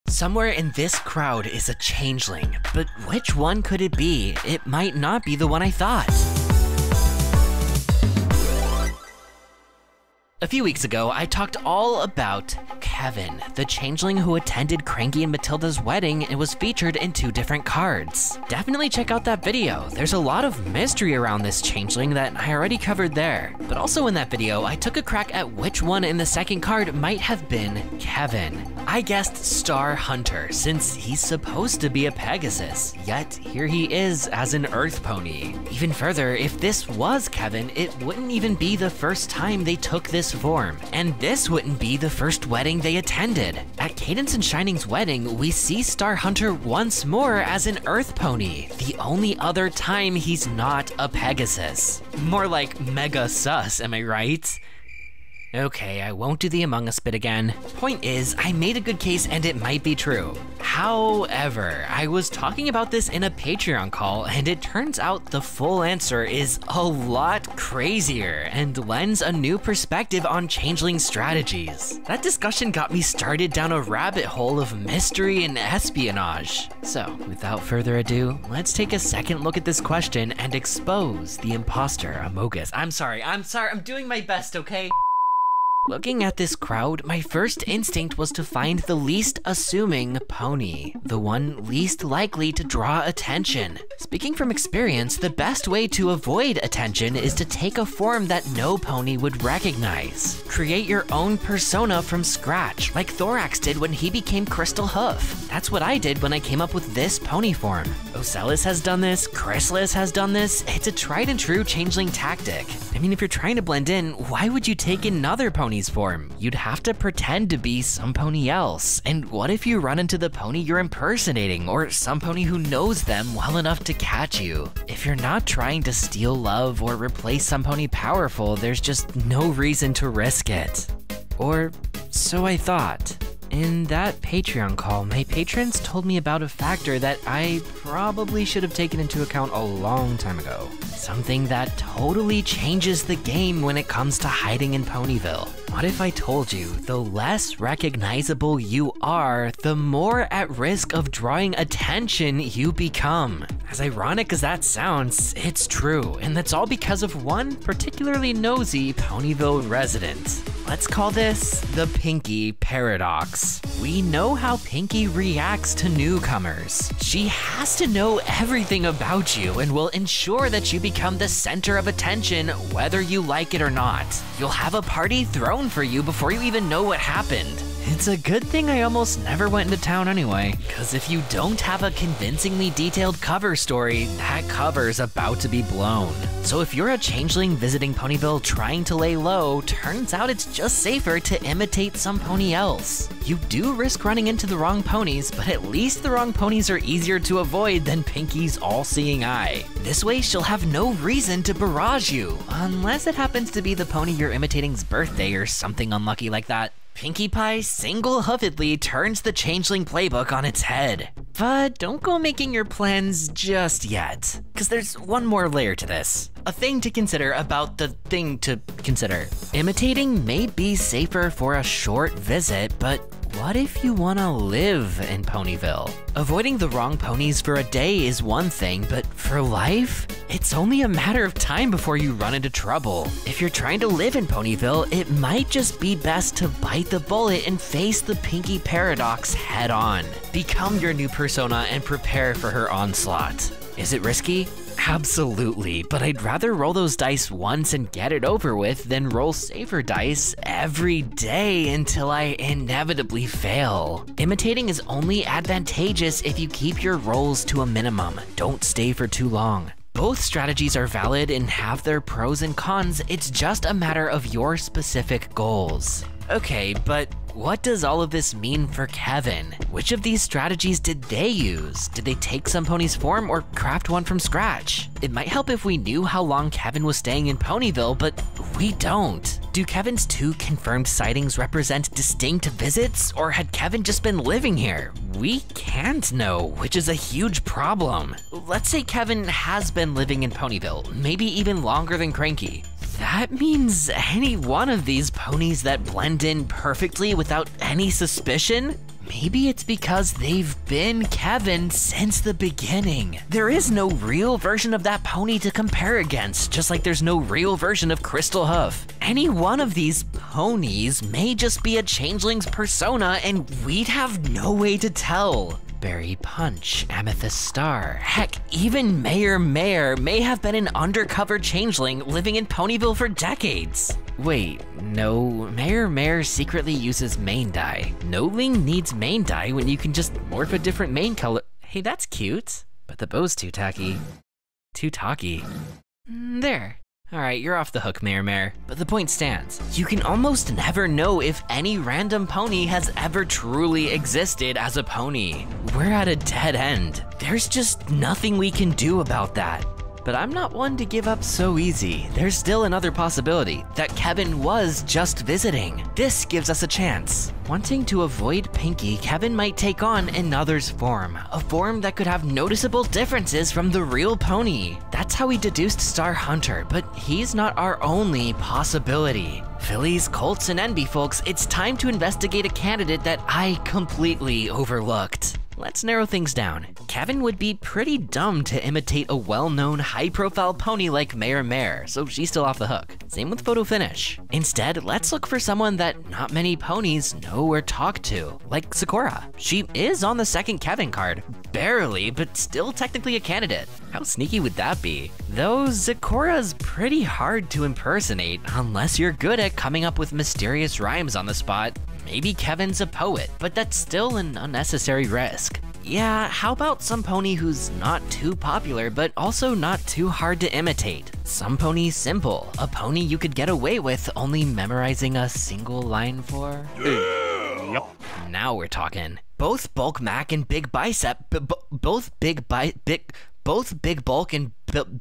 Somewhere in this crowd is a changeling, but which one could it be? It might not be the one I thought. A few weeks ago, I talked all about Kevin, the changeling who attended Cranky and Matilda's wedding and was featured in 2 different cards. Definitely check out that video. There's a lot of mystery around this changeling that I already covered there. But also in that video, I took a crack at which one in the second card might have been Kevin. I guessed Star Hunter, since he's supposed to be a Pegasus, yet here he is as an Earth Pony. Even further, if this was Kevin, it wouldn't even be the first time they took this form, and this wouldn't be the first wedding they attended. At Cadence and Shining's wedding, we see Star Hunter once more as an Earth Pony, the only other time he's not a Pegasus. More like mega sus, am I right? Okay, I won't do the Among Us bit again. Point is, I made a good case and it might be true. However, I was talking about this in a Patreon call and it turns out the full answer is a lot crazier and lends a new perspective on changeling strategies. That discussion got me started down a rabbit hole of mystery and espionage. So, without further ado, let's take a second look at this question and expose the imposter Among Us. I'm sorry, I'm doing my best, okay? Looking at this crowd, my first instinct was to find the least assuming pony, the one least likely to draw attention. Speaking from experience, the best way to avoid attention is to take a form that no pony would recognize. Create your own persona from scratch, like Thorax did when he became Crystal Hoof. That's what I did when I came up with this pony form. Ocellus has done this, Chrysalis has done this. It's a tried and true changeling tactic. I mean, if you're trying to blend in, why would you take another pony's form? You'd have to pretend to be some pony else. And what if you run into the pony you're impersonating, or some pony who knows them well enough to catch you? If you're not trying to steal love or replace some pony powerful, there's just no reason to risk it. Or so I thought. In that Patreon call, my patrons told me about a factor that I probably should have taken into account a long time ago. Something that totally changes the game when it comes to hiding in Ponyville. What if I told you the less recognizable you are, the more at risk of drawing attention you become? As ironic as that sounds, it's true, and that's all because of one particularly nosy Ponyville resident. Let's call this the Pinky Paradox. We know how Pinky reacts to newcomers. She has to know everything about you and will ensure that you become the center of attention whether you like it or not. You'll have a party thrown for you before you even know what happened. It's a good thing I almost never went into town anyway, because if you don't have a convincingly detailed cover story, that cover's about to be blown. So if you're a changeling visiting Ponyville trying to lay low, turns out it's just safer to imitate some pony else. You do risk running into the wrong ponies, but at least the wrong ponies are easier to avoid than Pinky's all-seeing eye. This way she'll have no reason to barrage you, unless it happens to be the pony you're imitating's birthday or something unlucky like that. Pinkie Pie single-hoofedly turns the changeling playbook on its head. But don't go making your plans just yet, because there's one more layer to this. A thing to consider about the thing to consider. Imitating may be safer for a short visit, but what if you want to live in Ponyville? Avoiding the wrong ponies for a day is one thing, but for life? It's only a matter of time before you run into trouble. If you're trying to live in Ponyville, it might just be best to bite the bullet and face the Pinky Paradox head on. Become your new persona and prepare for her onslaught. Is it risky? Absolutely, but I'd rather roll those dice once and get it over with than roll safer dice every day until I inevitably fail. Imitating is only advantageous if you keep your rolls to a minimum. Don't stay for too long. Both strategies are valid and have their pros and cons, it's just a matter of your specific goals. Okay, but what does all of this mean for Kevin? Which of these strategies did they use? Did they take some pony's form or craft one from scratch? It might help if we knew how long Kevin was staying in Ponyville, but we don't. Do Kevin's 2 confirmed sightings represent distinct visits, or had Kevin just been living here? We can't know, which is a huge problem. Let's say Kevin has been living in Ponyville, maybe even longer than Cranky. That means any one of these ponies that blend in perfectly without any suspicion Maybe it's because they've been Kevin since the beginning. There is no real version of that pony to compare against, just like there's no real version of Crystal Hoof. Any one of these ponies may just be a changeling's persona, and we'd have no way to tell. Berry Punch, Amethyst Star, heck, even Mayor may have been an undercover changeling living in Ponyville for decades. Wait, no, Mayor secretly uses main dye. No Ling needs main dye when you can just morph a different main color. Hey, that's cute, but the bow's too tacky. Too talky. There. Alright, you're off the hook, Mayor. But the point stands. You can almost never know if any random pony has ever truly existed as a pony. We're at a dead end. There's just nothing we can do about that. But I'm not one to give up so easy. There's still another possibility, that Kevin was just visiting. This gives us a chance. Wanting to avoid Pinky, Kevin might take on another's form, a form that could have noticeable differences from the real pony. That's how we deduced Star Hunter, but he's not our only possibility. Fillies, Colts, and Envy folks, it's time to investigate a candidate that I completely overlooked. Let's narrow things down. Kevin would be pretty dumb to imitate a well-known, high-profile pony like Mayor, so she's still off the hook. Same with Photo Finish. Instead, let's look for someone that not many ponies know or talk to, like Sakura. She is on the second Kevin card, barely, but still technically a candidate. How sneaky would that be? Though Sakura's pretty hard to impersonate, unless you're good at coming up with mysterious rhymes on the spot. Maybe Kevin's a poet, but that's still an unnecessary risk. Yeah, how about some pony who's not too popular, but also not too hard to imitate? Some pony simple, a pony you could get away with only memorizing a single line for? Yep. Now we're talking. Both Bulk Mac and Big Bicep, both Big Bulk and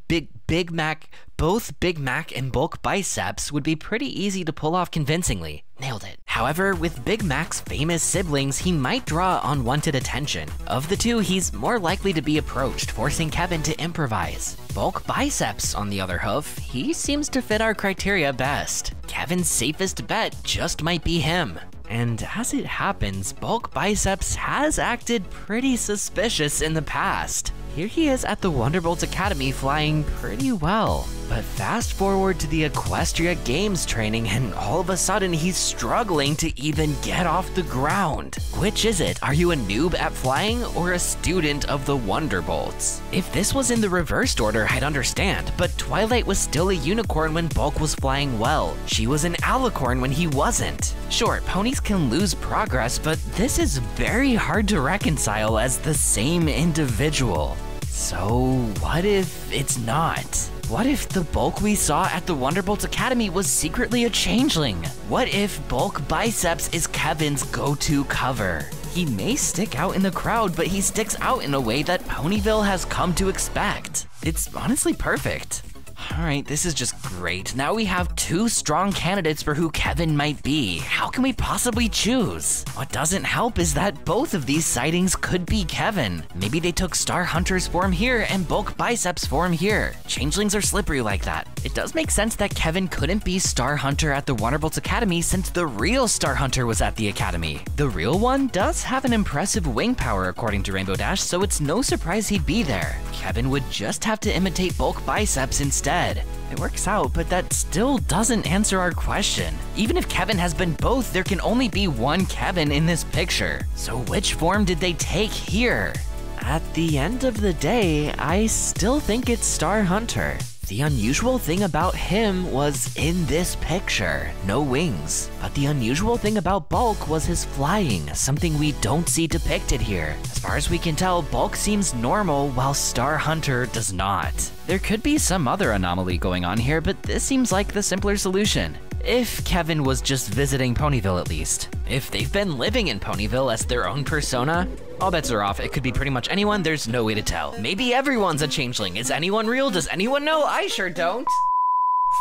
Big Mac and Bulk Biceps would be pretty easy to pull off convincingly. Nailed it. However, with Big Mac's famous siblings, he might draw unwanted attention. Of the two, he's more likely to be approached, forcing Kevin to improvise. Bulk Biceps, on the other hoof, he seems to fit our criteria best. Kevin's safest bet just might be him. And as it happens, Bulk Biceps has acted pretty suspicious in the past. Here he is at the Wonderbolt Academy flying pretty well. But fast forward to the Equestria Games training and all of a sudden he's struggling to even get off the ground. Which is it? Are you a noob at flying or a student of the Wonderbolts? If this was in the reversed order, I'd understand, but Twilight was still a unicorn when Bulk was flying well. She was an alicorn when he wasn't. Sure, ponies can lose progress, but this is very hard to reconcile as the same individual. So what if it's not? What if the Bulk we saw at the Wonderbolt Academy was secretly a changeling? What if Bulk Biceps is Kevin's go-to cover? He may stick out in the crowd, but he sticks out in a way that Ponyville has come to expect. It's honestly perfect. Alright, this is just great. Now we have two strong candidates for who Kevin might be. How can we possibly choose? What doesn't help is that both of these sightings could be Kevin. Maybe they took Star Hunter's form here and Bulk Biceps form here. Changelings are slippery like that. It does make sense that Kevin couldn't be Star Hunter at the Wonderbolt Academy since the real Star Hunter was at the Academy. The real one does have an impressive wing power according to Rainbow Dash, so it's no surprise he'd be there. Kevin would just have to imitate Bulk Biceps instead. It works out, but that still doesn't answer our question. Even if Kevin has been both, there can only be one Kevin in this picture. So which form did they take here? At the end of the day, I still think it's Star Hunter. The unusual thing about him was in this picture, no wings. But the unusual thing about Bulk was his flying, something we don't see depicted here. As far as we can tell, Bulk seems normal while Star Hunter does not. There could be some other anomaly going on here, but this seems like the simpler solution. If Kevin was just visiting Ponyville at least. If they've been living in Ponyville as their own persona, all bets are off. It could be pretty much anyone, there's no way to tell. Maybe everyone's a changeling. Is anyone real? Does anyone know? I sure don't.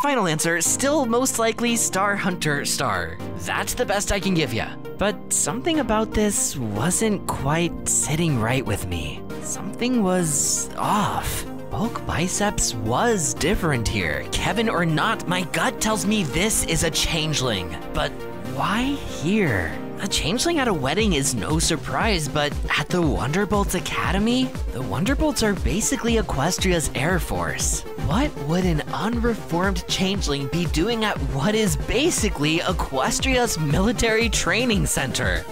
Final answer, still most likely Star Hunter Star. That's the best I can give ya. But something about this wasn't quite sitting right with me. Something was off. Bulk Biceps was different here. Kevin or not, my gut tells me this is a changeling. But why here? A changeling at a wedding is no surprise, but at the Wonderbolts Academy? The Wonderbolts are basically Equestria's Air Force. What would an unreformed changeling be doing at what is basically Equestria's military training center?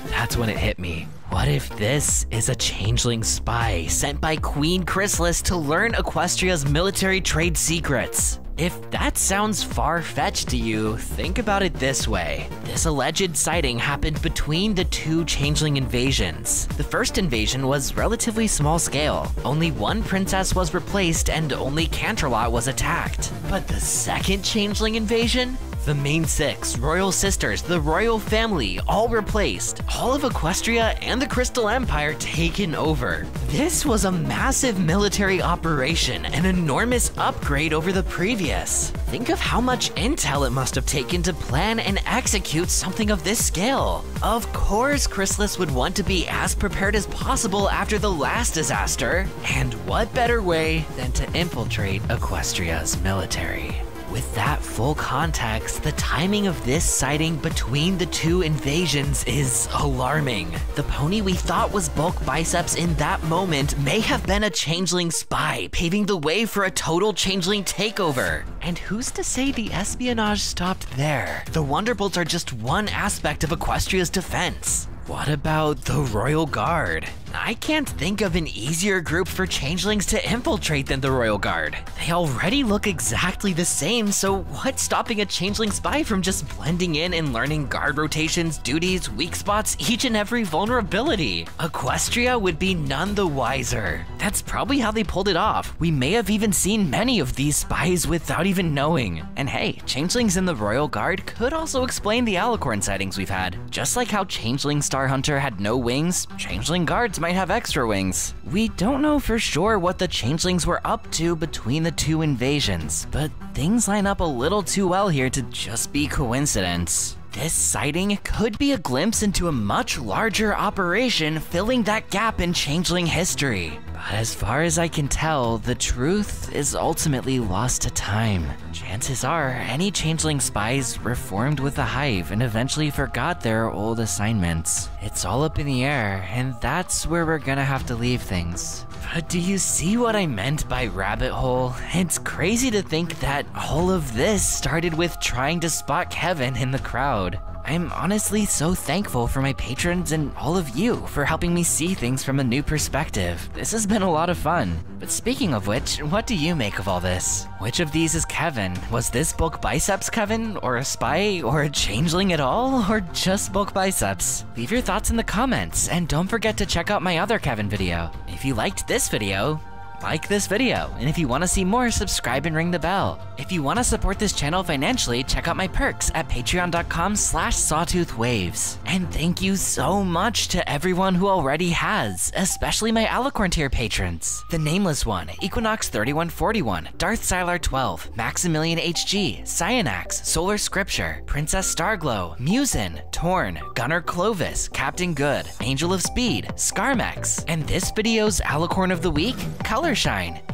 That's when it hit me. What if this is a changeling spy sent by Queen Chrysalis to learn Equestria's military trade secrets? If that sounds far-fetched to you, think about it this way. This alleged sighting happened between the two changeling invasions. The first invasion was relatively small scale. Only one princess was replaced and only Canterlot was attacked. But the second changeling invasion? The main six, royal sisters, the royal family, all replaced. All of Equestria and the Crystal Empire taken over. This was a massive military operation, an enormous upgrade over the previous. Think of how much intel it must have taken to plan and execute something of this scale. Of course, Chrysalis would want to be as prepared as possible after the last disaster. And what better way than to infiltrate Equestria's military? With that full context, the timing of this sighting between the two invasions is alarming. The pony we thought was Bulk Biceps in that moment may have been a changeling spy, paving the way for a total changeling takeover. And who's to say the espionage stopped there? The Wonderbolts are just one aspect of Equestria's defense. What about the Royal Guard? I can't think of an easier group for changelings to infiltrate than the Royal Guard. They already look exactly the same, so what's stopping a changeling spy from just blending in and learning guard rotations, duties, weak spots, each and every vulnerability? Equestria would be none the wiser. That's probably how they pulled it off. We may have even seen many of these spies without even knowing. And hey, changelings in the Royal Guard could also explain the Alicorn sightings we've had. Just like how Changeling Star Hunter had no wings, changeling guards might have extra wings. We don't know for sure what the changelings were up to between the two invasions, but things line up a little too well here to just be coincidence. This sighting could be a glimpse into a much larger operation filling that gap in changeling history. But as far as I can tell, the truth is ultimately lost to time. Chances are, any changeling spies reformed with the hive and eventually forgot their old assignments. It's all up in the air, and that's where we're gonna have to leave things. But do you see what I meant by rabbit hole? It's crazy to think that all of this started with trying to spot Kevin in the crowd. I'm honestly so thankful for my patrons and all of you for helping me see things from a new perspective. This has been a lot of fun. But speaking of which, what do you make of all this? Which of these is Kevin? Was this Bulk Biceps Kevin, or a spy, or a changeling at all, or just Bulk Biceps? Leave your thoughts in the comments, and don't forget to check out my other Kevin video. If you liked this video, like this video, and if you want to see more, subscribe and ring the bell. If you want to support this channel financially, check out my perks at patreon.com/sawtoothwaves. And thank you so much to everyone who already has, especially my Alicorn tier patrons. The Nameless One, Equinox 3141, Darth Sylar 12, Maximilian HG, Cyanax, Solar Scripture, Princess Starglow, Musin, Torn, Gunnar Clovis, Captain Good, Angel of Speed, Scarmex, and this video's Alicorn of the Week, Colorshine.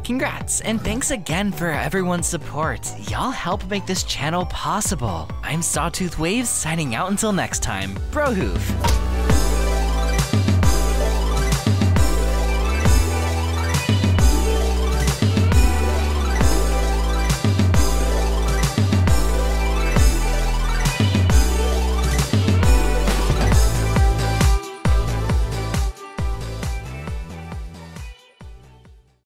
Congrats, and thanks again for everyone's support. Y'all help make this channel possible. I'm Sawtooth Waves, signing out until next time. Brohoof.